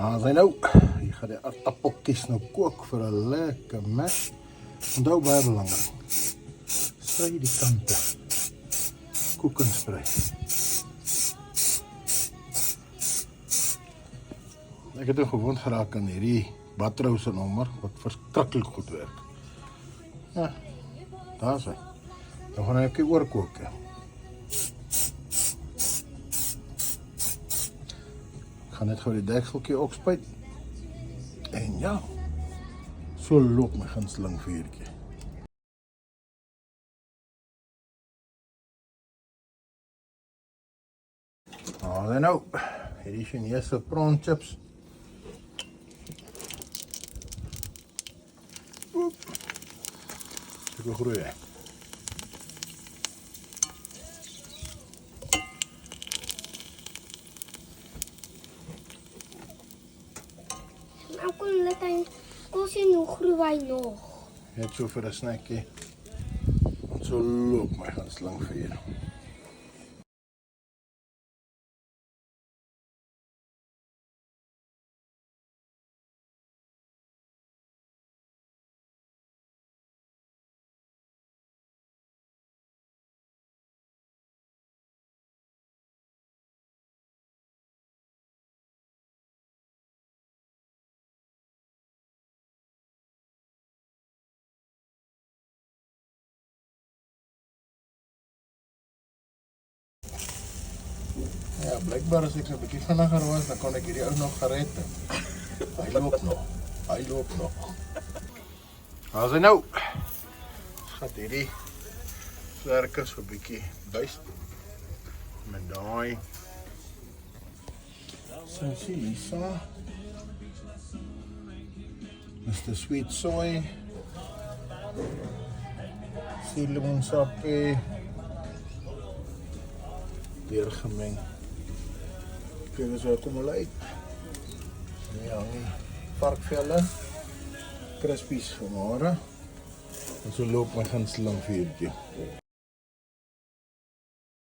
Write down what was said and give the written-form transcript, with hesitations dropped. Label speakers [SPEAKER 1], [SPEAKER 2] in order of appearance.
[SPEAKER 1] Sy nou, jy gaan die aardappeltjies nou kook vir 'n lekker mes. Onthou baie belangrik. Sprei die kante. Koek en sprei. Ek het nou gewoond geraak aan hierdie badrouse nommer wat verskriklik goed werk. Ja, daar is hy. Dan gaan ek oorkook. Ek gaan net gou die dekseltjie opspuit. En ja, so loop my gunsteling vuurtjie. En nou, hierdie Chinese prawn chips. Lekker groei.
[SPEAKER 2] Nou kom net aan, kos jy nog groei nog.
[SPEAKER 1] Net so vir 'n snackie. En so loop my gunsteling vuur. Ja, blijkbaar as ek so 'n bietjie vinniger was, dan kon ek hierdie ou nog gered het. Hy loop nog. Hy loop nog. As hy nou. Gaat hierdie vlerke so 'n bietjie byst. Met daai salsa. Mr. Sweet Soy. Citroensappie. Deurgemeng. Kyk eens wat kom al uit. Ja, varkvelle. Crispies vanmôre. En so loop my gunsteling vuurtjie.